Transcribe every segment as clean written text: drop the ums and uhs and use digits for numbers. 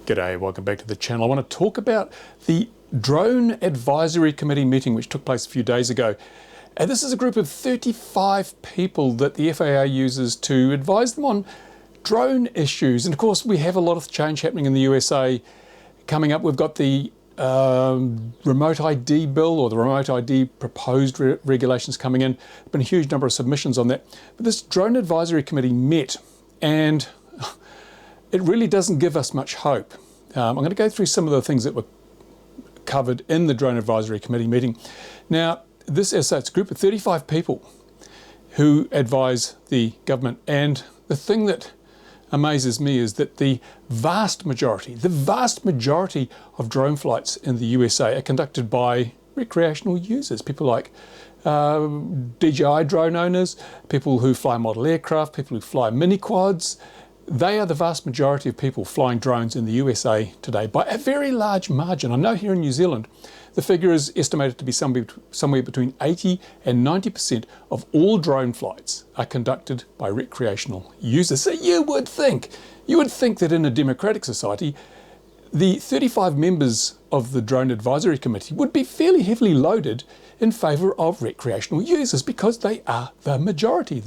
G'day, welcome back to the channel. I want to talk about the Drone Advisory Committee meeting which took place a few days ago. And this is a group of 35 people that the FAA uses to advise them on drone issues. And of course we have a lot of change happening in the USA coming up. We've got the remote ID bill, or the remote ID proposed regulations coming in. There's been a huge number of submissions on that. But this Drone Advisory Committee met, and it really doesn't give us much hope. I'm going to go through some of the things that were covered in the Drone Advisory Committee meeting. Now, this is a group of 35 people who advise the government, and the thing that amazes me is that the vast majority of drone flights in the USA are conducted by recreational users, people like DJI drone owners, people who fly model aircraft, people who fly mini quads. They are the vast majority of people flying drones in the USA today by a very large margin. I know here in New Zealand, the figure is estimated to be somewhere between 80 and 90% of all drone flights are conducted by recreational users. So you would think that in a democratic society, the 35 members of the Drone Advisory Committee would be fairly heavily loaded in favour of recreational users, because they are the majority.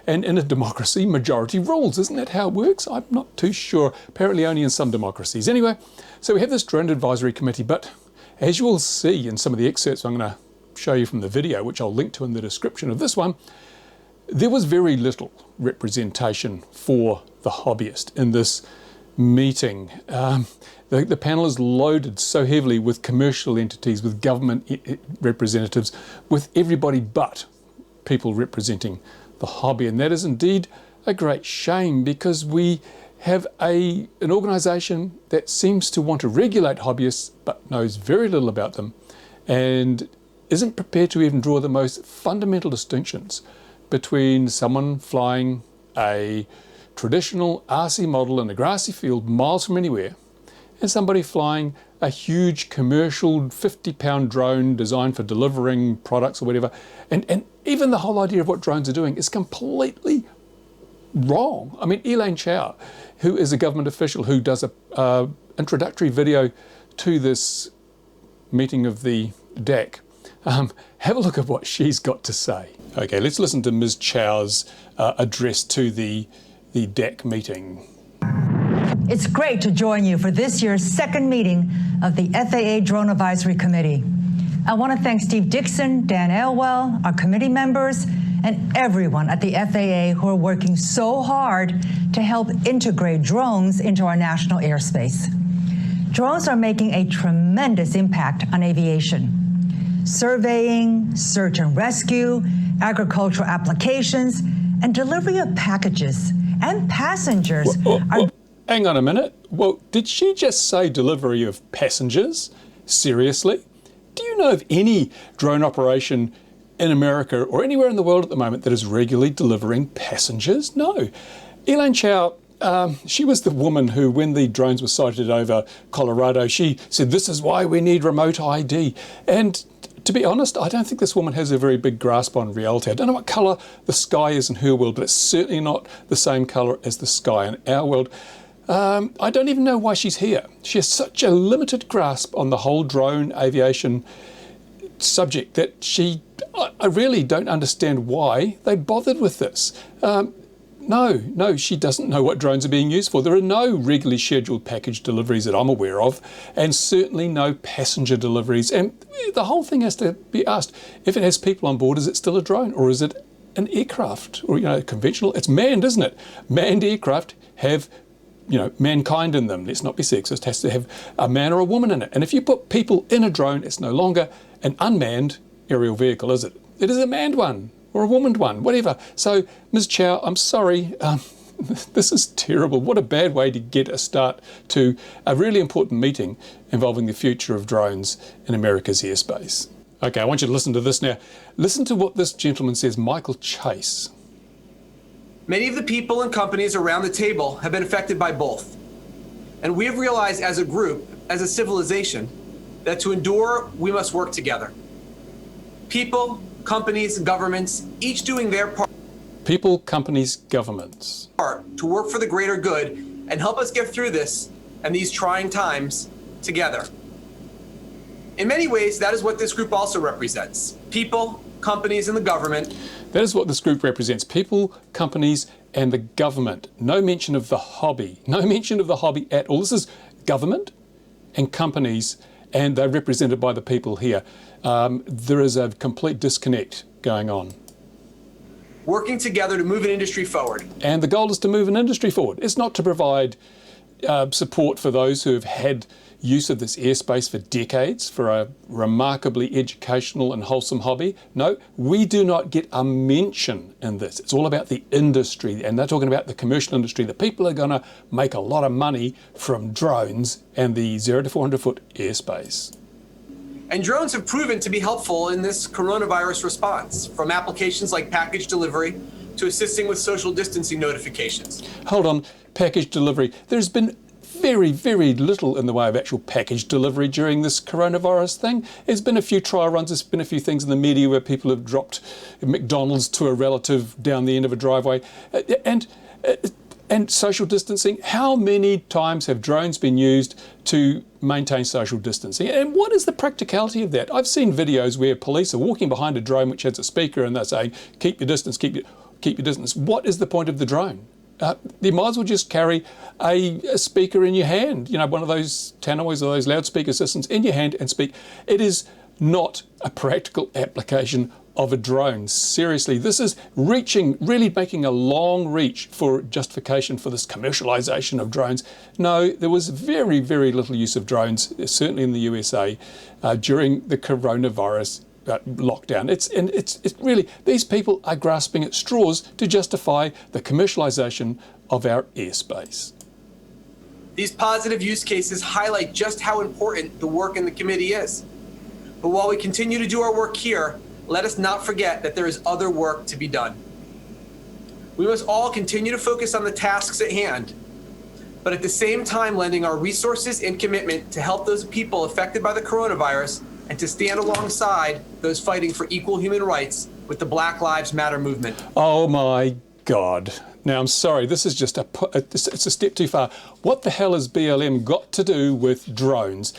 And in a democracy, majority rules. Isn't that how it works? I'm not too sure. Apparently only in some democracies. Anyway, so we have this Drone Advisory Committee, but as you will see in some of the excerpts I'm going to show you from the video, which I'll link to in the description of this one, there was very little representation for the hobbyist in this meeting. The panel is loaded so heavily with commercial entities, with government representatives, with everybody but people representing the hobby. And that is indeed a great shame, because we have an organisation that seems to want to regulate hobbyists but knows very little about them, and isn't prepared to even draw the most fundamental distinctions between someone flying a traditional RC model in a grassy field miles from anywhere and somebody flying a huge commercial 50-pound drone designed for delivering products or whatever. And even the whole idea of what drones are doing is completely wrong. I mean, Elaine Chow, who is a government official who does a introductory video to this meeting of the DAC, have a look at what she's got to say. Okay, let's listen to Ms. Chow's address to the DAC meeting. It's great to join you for this year's second meeting of the FAA Drone Advisory Committee. I want to thank Steve Dixon, Dan Elwell, our committee members, and everyone at the FAA who are working so hard to help integrate drones into our national airspace. Drones are making a tremendous impact on aviation. Surveying, search and rescue, agricultural applications, and delivery of packages and passengers are... Hang on a minute. Well, did she just say delivery of passengers? Seriously? Do you know of any drone operation in America or anywhere in the world at the moment that is regularly delivering passengers? No. Elaine Chow, she was the woman who, when the drones were sighted over Colorado, she said, this is why we need remote ID. And to be honest, I don't think this woman has a very big grasp on reality. I don't know what colour the sky is in her world, but it's certainly not the same colour as the sky in our world. I don't even know why she's here. She has such a limited grasp on the whole drone aviation subject that I really don't understand why they bothered with this. No, she doesn't know what drones are being used for. There are no regularly scheduled package deliveries that I'm aware of, and certainly no passenger deliveries. And the whole thing has to be asked, if it has people on board, is it still a drone, or is it an aircraft, or conventional? It's manned, isn't it? Manned aircraft have mankind in them. Let's not be sexist. It has to have a man or a woman in it. And if you put people in a drone, it's no longer an unmanned aerial vehicle, is it? It is a manned one or a womaned one, whatever. So, Ms. Chow, I'm sorry. This is terrible. What a bad way to get a start to a really important meeting involving the future of drones in America's airspace. Okay, I want you to listen to this now. Listen to what this gentleman says, Michael Chase. Many of the people and companies around the table have been affected by both. And we have realized as a group, as a civilization, that to endure, we must work together. People, companies, governments, each doing their part. People, companies, governments. To work for the greater good and help us get through this and these trying times together. In many ways, that is what this group also represents: people, companies, and the government. That is what this group represents: people, companies, and the government. No mention of the hobby. No mention of the hobby at all. This is government and companies, and they're represented by the people here. There is a complete disconnect going on. Working together to move an industry forward. And the goal is to move an industry forward. It's not to provide support for those who have had use of this airspace for decades, for a remarkably educational and wholesome hobby. No, we do not get a mention in this. It's all about the industry, and they're talking about the commercial industry. The people are going to make a lot of money from drones and the 0 to 400 foot airspace. And drones have proven to be helpful in this coronavirus response, from applications like package delivery to assisting with social distancing notifications. Hold on, package delivery. There's been very, very little in the way of actual package delivery during this coronavirus thing. There's been a few trial runs, there's been a few things in the media where people have dropped McDonald's to a relative down the end of a driveway. And social distancing. How many times have drones been used to maintain social distancing? And what is the practicality of that? I've seen videos where police are walking behind a drone which has a speaker and they're saying, keep your distance, keep your distance. What is the point of the drone? You might as well just carry a speaker in your hand, you know, one of those tannoys or those loudspeaker systems in your hand and speak. It is not a practical application of a drone. Seriously, this is really making a long reach for justification for this commercialization of drones. No, there was very, very little use of drones, certainly in the USA, during the coronavirus lockdown. It's really, these people are grasping at straws to justify the commercialization of our airspace. These positive use cases highlight just how important the work in the committee is. But while we continue to do our work here, let us not forget that there is other work to be done. We must all continue to focus on the tasks at hand, but at the same time lending our resources and commitment to help those people affected by the coronavirus and to stand alongside those fighting for equal human rights with the Black Lives Matter movement. Oh my God. Now, I'm sorry, this is just it's a step too far. What the hell has BLM got to do with drones?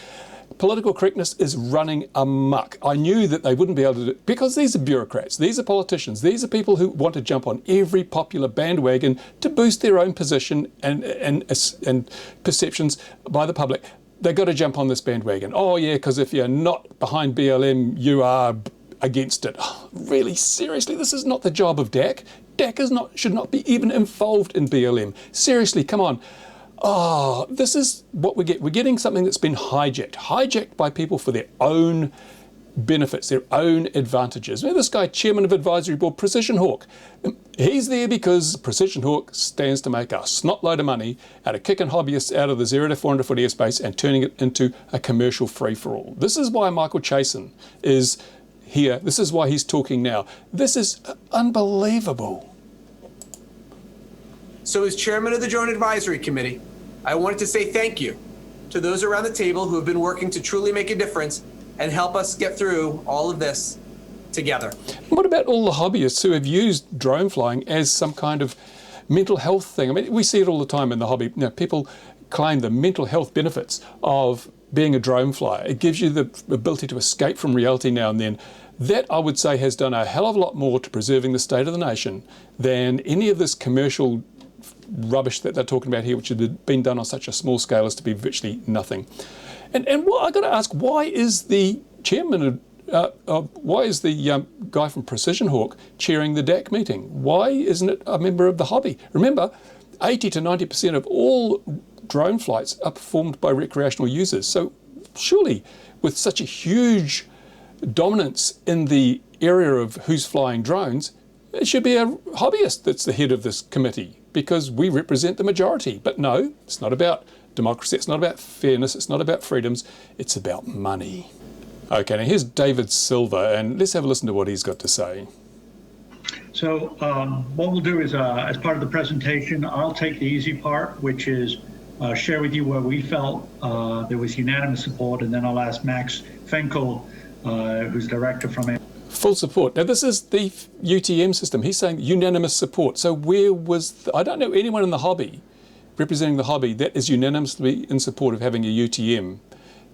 Political correctness is running amok. I knew that they wouldn't be able to do it because these are bureaucrats, these are politicians, these are people who want to jump on every popular bandwagon to boost their own position and perceptions by the public. They've got to jump on this bandwagon. Oh yeah, because if you're not behind BLM, you are against it. Oh, really, seriously, this is not the job of DAC. DAC should not be even involved in BLM. Seriously, come on. Oh, this is what we get. We're getting something that's been hijacked by people for their own benefits, their own advantages. Now, this guy, chairman of advisory board, Precision Hawk, he's there because Precision Hawk stands to make a snot load of money out of kicking hobbyists out of the 0 to 400 foot airspace and turning it into a commercial free-for-all. This is why Michael Chasen is here. This is why he's talking now. This is unbelievable. So as chairman of the Drone Advisory Committee, I wanted to say thank you to those around the table who have been working to truly make a difference and help us get through all of this together. What about all the hobbyists who have used drone flying as some kind of mental health thing? I mean, we see it all the time in the hobby. You know, people claim the mental health benefits of being a drone flyer. It gives you the ability to escape from reality now and then. That, I would say, has done a hell of a lot more to preserving the state of the nation than any of this commercial rubbish that they're talking about here, which had been done on such a small scale as to be virtually nothing. And what I got to ask, why is the chairman why is the guy from Precision Hawk chairing the DAC meeting? Why isn't it a member of the hobby? Remember, 80 to 90% of all drone flights are performed by recreational users. So surely, with such a huge dominance in the area of who's flying drones, it should be a hobbyist that's the head of this committee, because we represent the majority. But no, it's not about democracy, it's not about fairness, it's not about freedoms, it's about money. Okay, now here's David Silver, and let's have a listen to what he's got to say. So what we'll do is, as part of the presentation, I'll take the easy part, which is share with you where we felt there was unanimous support, and then I'll ask Max Fenkel, who's director from Full support. Now this is the UTM system. He's saying unanimous support. So where was, I don't know anyone in the hobby representing the hobby that is unanimously in support of having a UTM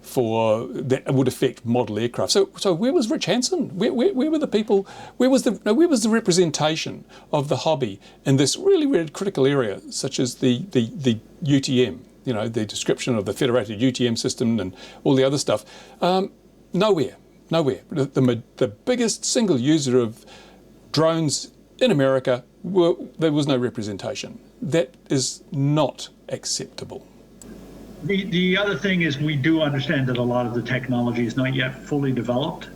for that would affect model aircraft. So where was Rich Hansen? Where were the people? Where was the representation of the hobby in this really, really critical area, such as the UTM? You know, the description of the federated UTM system and all the other stuff. Nowhere. The biggest single user of drones in America, there was no representation. That is not acceptable. The other thing is we do understand that a lot of the technology is not yet fully developed.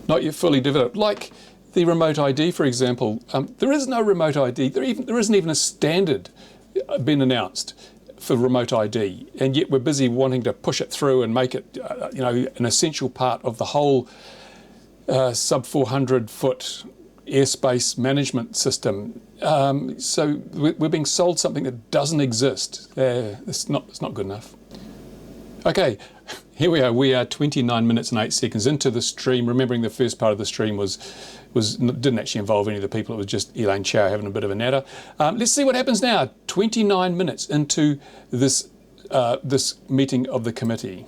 Not yet fully developed. Like the remote ID, for example. There is no remote ID. There isn't even a standard been announced for remote ID, and yet we're busy wanting to push it through and make it, an essential part of the whole sub 400 foot airspace management system. So we're being sold something that doesn't exist. It's not good enough. Okay, here we are. We are 29 minutes and 8 seconds into the stream. Remembering the first part of the stream didn't actually involve any of the people. It was just Elaine Chow having a bit of a natter. Let's see what happens now. 29 minutes into this meeting of the committee.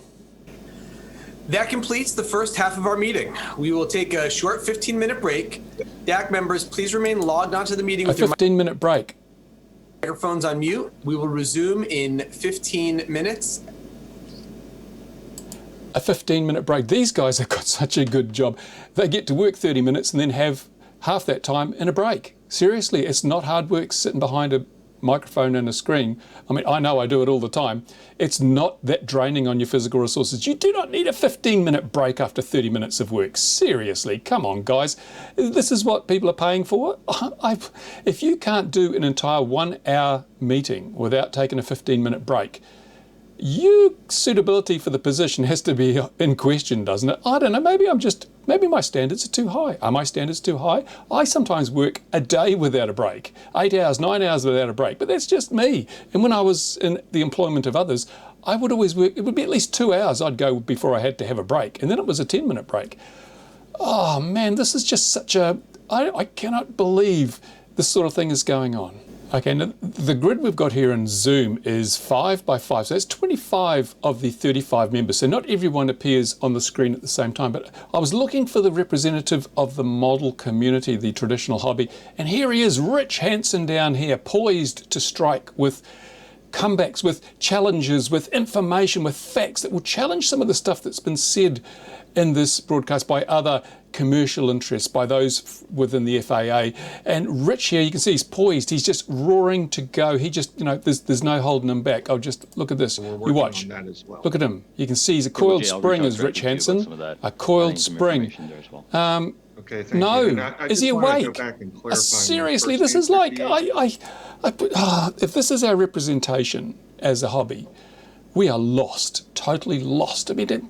That completes the first half of our meeting. We will take a short 15-minute break. DAC members, please remain logged onto the meeting with your 15-minute break. Microphones on mute. We will resume in 15 minutes. A 15-minute break. These guys have got such a good job. They get to work 30 minutes and then have half that time in a break. Seriously, it's not hard work sitting behind a microphone and a screen. I mean, I know I do it all the time. It's not that draining on your physical resources. You do not need a 15-minute break after 30 minutes of work. Seriously, come on, guys. This is what people are paying for. If you can't do an entire 1 hour meeting without taking a 15-minute break, your suitability for the position has to be in question, doesn't it? I don't know, maybe my standards are too high. Are my standards too high? I sometimes work a day without a break, 8 hours, 9 hours without a break, but that's just me. And when I was in the employment of others, I would always work, it would be at least 2 hours I'd go before I had to have a break, and then it was a 10-minute break. Oh man, this is just I cannot believe this sort of thing is going on. Okay, now the grid we've got here in Zoom is 5 by 5, so that's 25 of the 35 members. So not everyone appears on the screen at the same time, but I was looking for the representative of the model community, the traditional hobby, and here he is, Rich Hansen down here, poised to strike with comebacks, with challenges, with information, with facts that will challenge some of the stuff that's been said in this broadcast by other commercial interests, by those within the FAA. And Rich here, you can see he's poised, he's just roaring to go. He just, there's no holding him back. Oh, just look at this. You watch. On that as well. Look at him. You can see he's a coiled spring as Rich Hansen. A coiled spring. Okay, thank no, you. is he awake? Seriously, this is like, if this is our representation as a hobby, we are lost, totally lost. I mean,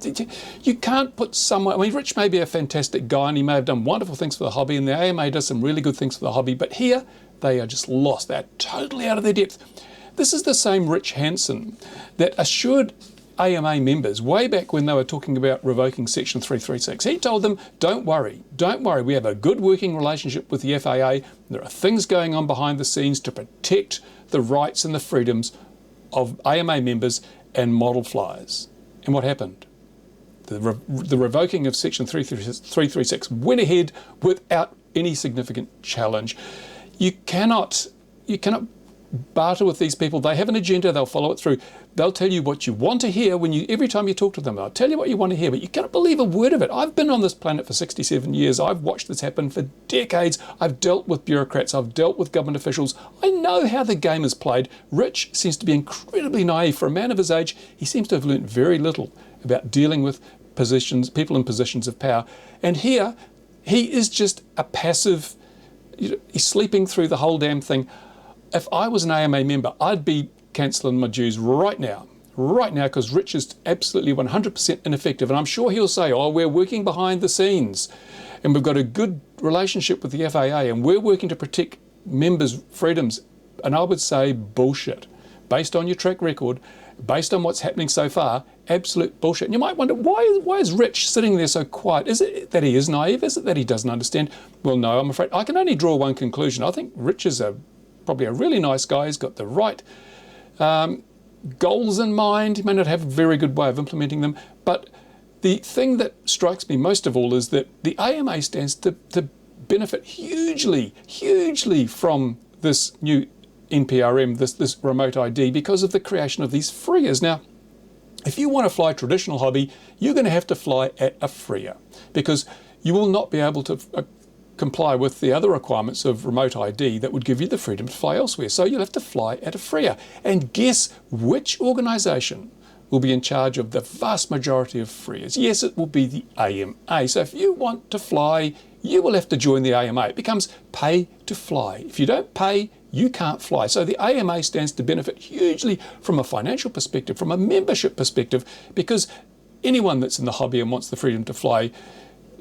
you can't put someone, I mean, Rich may be a fantastic guy and he may have done wonderful things for the hobby, and the AMA does some really good things for the hobby, but here they are just lost. They're totally out of their depth. This is the same Rich Hansen that assured AMA members way back when they were talking about revoking Section 336. He told them, don't worry, we have a good working relationship with the FAA. There are things going on behind the scenes to protect the rights and the freedoms of AMA members and model flyers. And what happened? The revoking of Section 336 went ahead without any significant challenge. You cannot barter with these people. They have an agenda, they'll follow it through. They'll tell you what you want to hear every time you talk to them. They'll tell you what you want to hear, but you cannot believe a word of it. I've been on this planet for 67 years. I've watched this happen for decades. I've dealt with bureaucrats. I've dealt with government officials. I know how the game is played. Rich seems to be incredibly naive. For a man of his age, he seems to have learnt very little about dealing with people in positions of power. And here, he is just a passive, he's sleeping through the whole damn thing. If I was an AMA member, I'd be cancelling my dues right now, because Rich is absolutely 100% ineffective. And I'm sure he'll say, oh, we're working behind the scenes and we've got a good relationship with the FAA and we're working to protect members' freedoms. And I would say bullshit. Based on your track record, based on what's happening so far, absolute bullshit. And you might wonder, why is Rich sitting there so quiet? Is it that he is naive? Is it that he doesn't understand? Well, no, I'm afraid I can only draw one conclusion. I think Rich is probably a really nice guy. He's got the right goals in mind. He may not have a very good way of implementing them, but the thing that strikes me most of all is that the AMA stands to benefit hugely from this new NPRM, this remote ID, because of the creation of these freers. Now, if you want to fly traditional hobby, you're going to have to fly at a freer, because you will not be able to comply with the other requirements of remote ID that would give you the freedom to fly elsewhere. So you'll have to fly at a freer. And guess which organisation will be in charge of the vast majority of freers? Yes, it will be the AMA. So if you want to fly, you will have to join the AMA. It becomes pay to fly. If you don't pay, you can't fly. So the AMA stands to benefit hugely from a financial perspective, from a membership perspective, because anyone that's in the hobby and wants the freedom to fly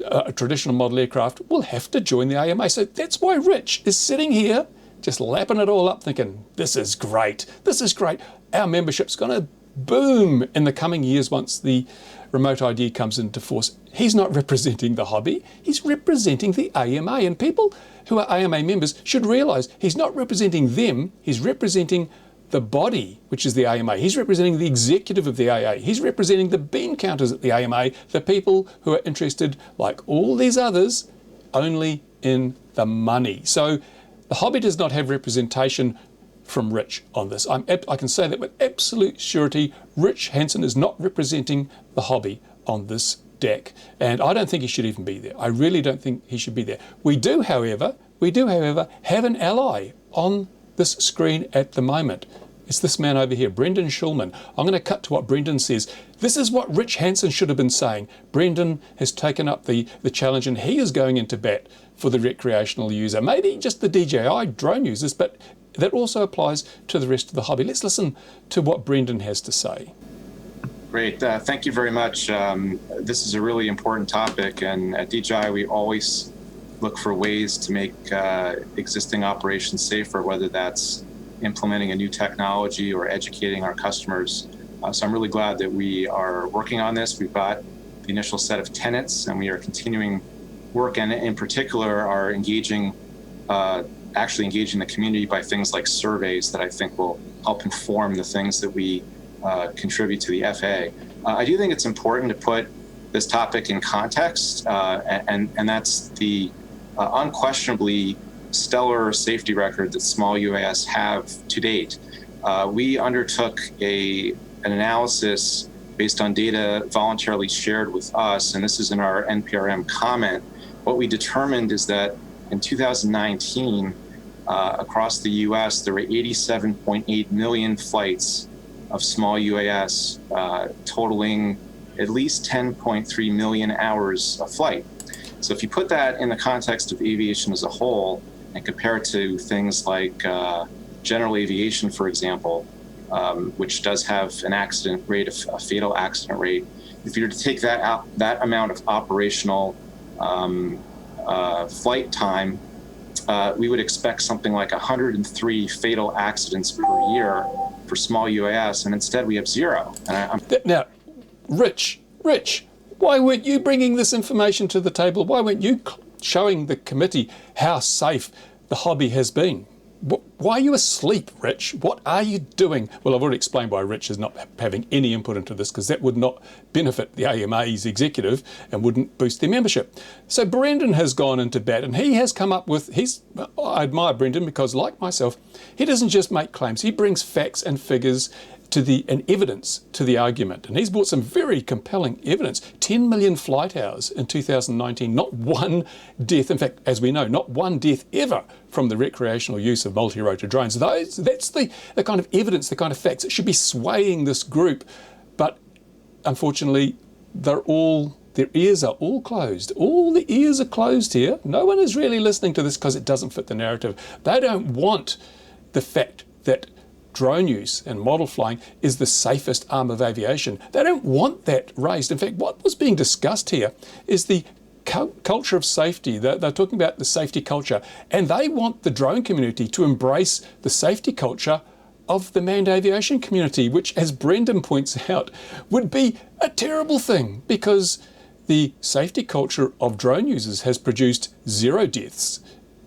a traditional model aircraft will have to join the AMA. So that's why Rich is sitting here just lapping it all up thinking, this is great, this is great. Our membership's going to boom in the coming years once the remote ID comes into force. He's not representing the hobby, he's representing the AMA. And people who are AMA members should realise he's not representing them, he's representing the body, which is the AMA. He's representing the executive of the AA. He's representing the bean counters at the AMA, the people who are interested, like all these others, only in the money. So the hobby does not have representation from Rich on this. I can say that with absolute surety. Rich Hansen is not representing the hobby on this deck, and I don't think he should even be there. I really don't think he should be there. We do, however, have an ally on this screen at the moment. It's this man over here, Brendan Schulman. I'm going to cut to what Brendan says. This is what Rich Hansen should have been saying. Brendan has taken up the challenge, and he is going into bat for the recreational user, maybe just the DJI drone users, but that also applies to the rest of the hobby. Let's listen to what Brendan has to say. Great, thank you very much. This is a really important topic, and at DJI we always look for ways to make existing operations safer, whether that's implementing a new technology or educating our customers. So I'm really glad that we are working on this. We've got the initial set of tenets, and we are continuing work, and in particular are actually engaging the community by things like surveys that I think will help inform the things that we contribute to the FAA. I do think it's important to put this topic in context, and that's the unquestionably stellar safety record that small UAS have to date. We undertook an analysis based on data voluntarily shared with us, and this is in our NPRM comment. What we determined is that in 2019, across the US, there were 87.8 million flights of small UAS, totaling at least 10.3 million hours of flight. So if you put that in the context of aviation as a whole and compare it to things like general aviation, for example, which does have an accident rate, a fatal accident rate, if you were to take that amount of operational flight time, we would expect something like 103 fatal accidents per year for small UAS, and instead we have zero. Now, Rich, why weren't you bringing this information to the table? Why weren't you showing the committee how safe the hobby has been? Why are you asleep, Rich? What are you doing? Well, I've already explained why Rich is not having any input into this, because that would not benefit the AMA's executive and wouldn't boost their membership. So Brendan has gone into bat, and he has come up with, I admire Brendan because, like myself, he doesn't just make claims, he brings facts and figures and evidence to the argument. And he's brought some very compelling evidence. 10 million flight hours in 2019, not one death. In fact, as we know, not one death ever from the recreational use of multi-rotor drones. That's the kind of evidence, the kind of facts that should be swaying this group. But unfortunately, their ears are all closed. All the ears are closed here. No one is really listening to this because it doesn't fit the narrative. They don't want the fact that drone use and model flying is the safest arm of aviation. They don't want that raised. In fact, what was being discussed here is the culture of safety. They're talking about the safety culture, and they want the drone community to embrace the safety culture of the manned aviation community, which, as Brendan points out, would be a terrible thing, because the safety culture of drone users has produced zero deaths,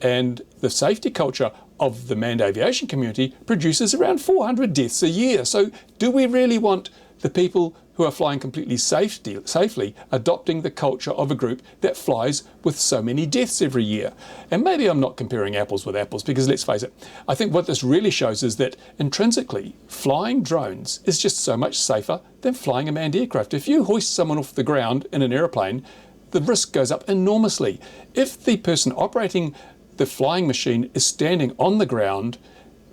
and the safety culture of the manned aviation community produces around 400 deaths a year. So do we really want the people who are flying completely safely adopting the culture of a group that flies with so many deaths every year? And maybe I'm not comparing apples with apples, because let's face it, I think what this really shows is that intrinsically flying drones is just so much safer than flying a manned aircraft. If you hoist someone off the ground in an aeroplane, the risk goes up enormously. If the person operating the flying machine is standing on the ground,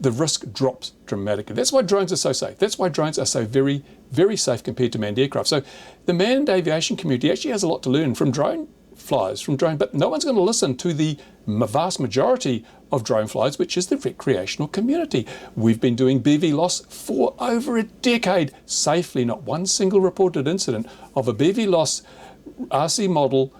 the risk drops dramatically. That's why drones are so safe. That's why drones are so very, very safe compared to manned aircraft. So the manned aviation community actually has a lot to learn from drone flyers, but no one's going to listen to the vast majority of drone flyers, which is the recreational community. We've been doing BVLOS for over a decade safely, not one single reported incident of a BVLOS RC model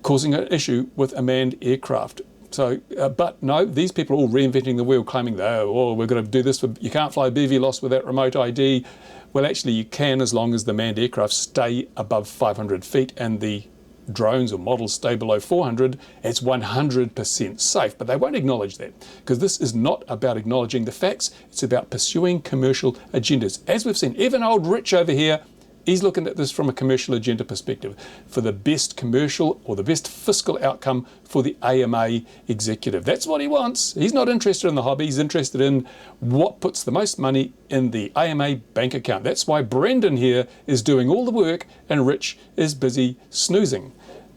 causing an issue with a manned aircraft. So, but no, these people are all reinventing the wheel, claiming that, oh, we're going to do this, you can't fly BVLOS without remote ID. Well, actually you can, as long as the manned aircraft stay above 500 feet and the drones or models stay below 400, it's 100% safe. But they won't acknowledge that, because this is not about acknowledging the facts, it's about pursuing commercial agendas. As we've seen, even old Rich over here, he's looking at this from a commercial agenda perspective for the best commercial or the best fiscal outcome for the AMA executive. That's what he wants. He's not interested in the hobby. He's interested in what puts the most money in the AMA bank account. That's why Brendan here is doing all the work and Rich is busy snoozing.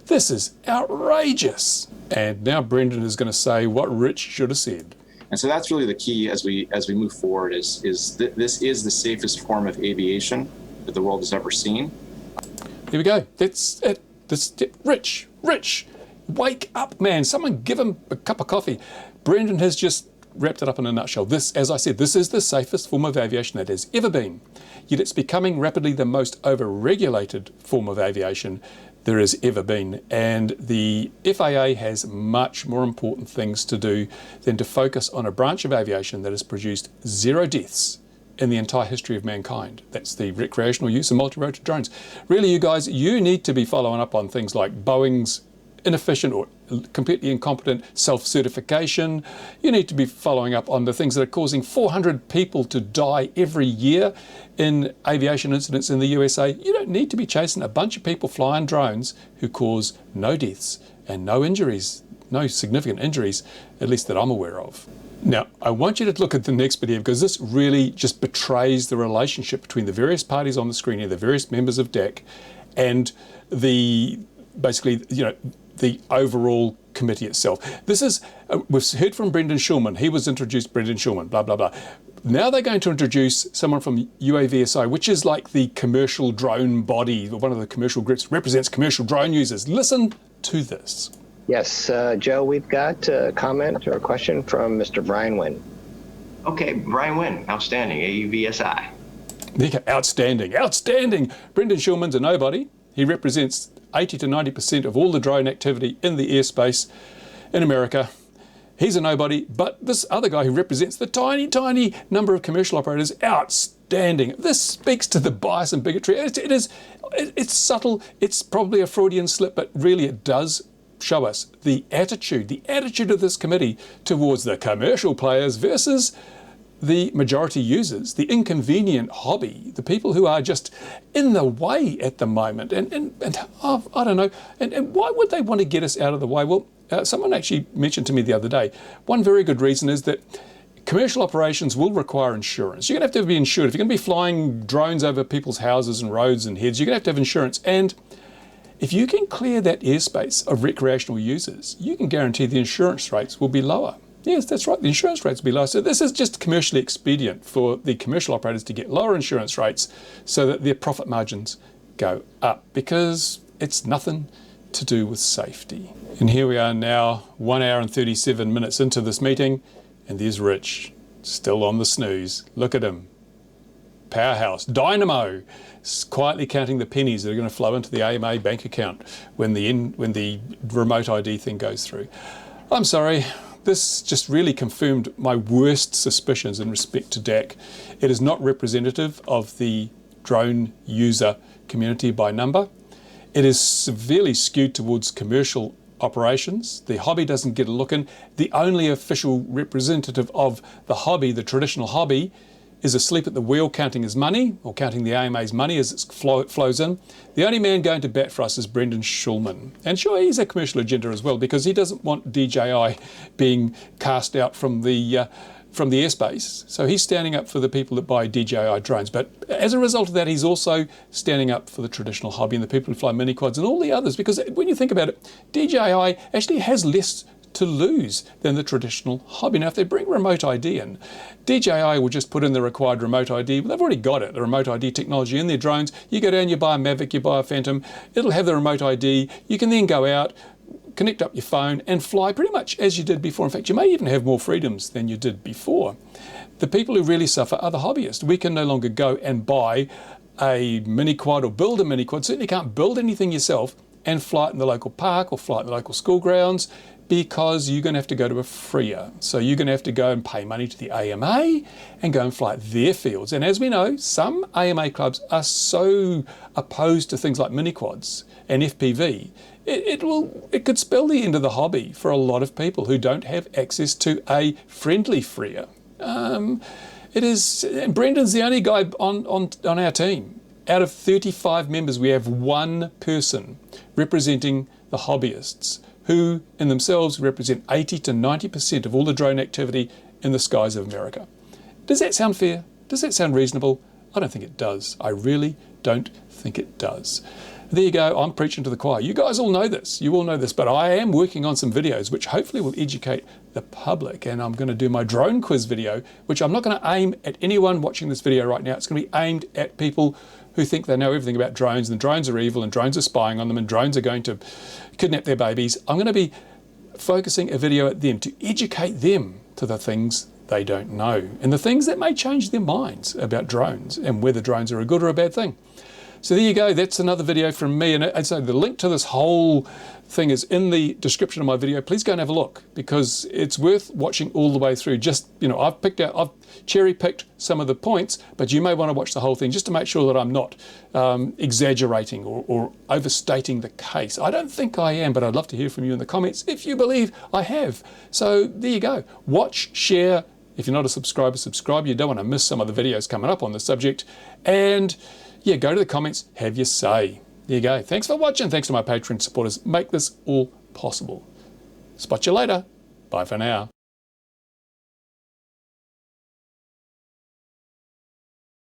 This is outrageous. And now Brendan is going to say what Rich should have said. And so that's really the key as we move forward is this is the safest form of aviation that the world has ever seen. Here we go. That's it. Rich, wake up, man. Someone give him a cup of coffee. Brendan has just wrapped it up in a nutshell. This, as I said, this is the safest form of aviation that has ever been. Yet it's becoming rapidly the most over-regulated form of aviation there has ever been. And the FAA has much more important things to do than to focus on a branch of aviation that has produced 0 deaths in the entire history of mankind. That's the recreational use of multi-rotor drones. Really, you guys, you need to be following up on things like Boeing's inefficient or completely incompetent self-certification. You need to be following up on the things that are causing 400 people to die every year in aviation incidents in the USA. You don't need to be chasing a bunch of people flying drones who cause no deaths and no injuries, no significant injuries, at least that I'm aware of. Now, I want you to look at the next video, because this really just betrays the relationship between the various parties on the screen here, the various members of DAC, and the overall committee itself. This is, we've heard from Brendan Schulman. He was introduced, Brendan Schulman, blah, blah, blah. Now they're going to introduce someone from UAVSI, which is like the commercial drone body, one of the commercial groups that represents commercial drone users. Listen to this. Yes, Joe, we've got a comment or a question from Mr. Brian Wynn. Okay, Brian Wynn, outstanding, AUVSI. Outstanding. Brendan Schulman's a nobody. He represents 80 to 90% of all the drone activity in the airspace in America. He's a nobody, but this other guy who represents the tiny number of commercial operators, outstanding. This speaks to the bias and bigotry. It's subtle, it's probably a Freudian slip, but really it does show us the attitude of this committee towards the commercial players versus the majority users, the inconvenient hobby, the people who are just in the way at the moment. And I don't know, and why would they want to get us out of the way? Well, someone actually mentioned to me the other day, one very good reason is that commercial operations will require insurance. You're going to have to be insured. If you're going to be flying drones over people's houses and roads and heads, you're going to have insurance. And if you can clear that airspace of recreational users, you can guarantee the insurance rates will be lower. Yes, that's right, the insurance rates will be lower. So this is just commercially expedient for the commercial operators to get lower insurance rates so that their profit margins go up, because it's nothing to do with safety. And here we are now, 1 hour and 37 minutes into this meeting, and there's Rich, still on the snooze. Look at him. Powerhouse, dynamo, quietly counting the pennies that are going to flow into the AMA bank account when the remote ID thing goes through. I'm sorry, this just really confirmed my worst suspicions in respect to DAC. It is not representative of the drone user community by number. It is severely skewed towards commercial operations. The hobby doesn't get a look in. The only official representative of the hobby, the traditional hobby, is asleep at the wheel counting his money, or counting the AMA's money as it flows in. The only man going to bat for us is Brendan Schulman. And sure, he's a commercial agenda as well, because he doesn't want DJI being cast out from the airspace. So he's standing up for the people that buy DJI drones. But as a result of that, he's also standing up for the traditional hobby and the people who fly mini quads and all the others. Because when you think about it, DJI actually has less to lose than the traditional hobby. Now, if they bring remote ID in, DJI will just put in the required remote ID. They've already got it, the remote ID technology in their drones. You go down, you buy a Mavic, you buy a Phantom, it'll have the remote ID. You can then go out, connect up your phone and fly pretty much as you did before. In fact, you may even have more freedoms than you did before. The people who really suffer are the hobbyists. We can no longer go and buy a mini quad or build a mini quad. Certainly can't build anything yourself and fly it in the local park or fly it in the local school grounds, because you're going to have to go to a freer. So you're going to have to go and pay money to the AMA and go and fly at their fields. And as we know, some AMA clubs are so opposed to things like mini quads and FPV, it could spell the end of the hobby for a lot of people who don't have access to a friendly freer. It is, and Brendan's the only guy on our team. Out of 35 members, we have one person representing the hobbyists, who in themselves represent 80 to 90% of all the drone activity in the skies of America. Does that sound fair? Does that sound reasonable? I don't think it does. I really don't think it does. There you go, I'm preaching to the choir. You guys all know this, you all know this, but I am working on some videos which hopefully will educate the public, and I'm going to do my drone quiz video, which I'm not going to aim at anyone watching this video right now. It's going to be aimed at people who think they know everything about drones, and drones are evil, and drones are spying on them, and drones are going to kidnap their babies. I'm going to be focusing a video at them to educate them to the things they don't know, and the things that may change their minds about drones and whether drones are a good or a bad thing. So there you go, that's another video from me, and so the link to this whole thing is in the description of my video. Please go and have a look, because it's worth watching all the way through. Just, you know, I've cherry-picked some of the points, but you may want to watch the whole thing just to make sure that I'm not exaggerating or overstating the case. I don't think I am, but I'd love to hear from you in the comments if you believe I have. So there you go. Watch, share. If you're not a subscriber, subscribe. You don't want to miss some of the videos coming up on the subject. And yeah, go to the comments, have your say. There you go. Thanks for watching. Thanks to my Patreon supporters. Make this all possible. Spot you later. Bye for now.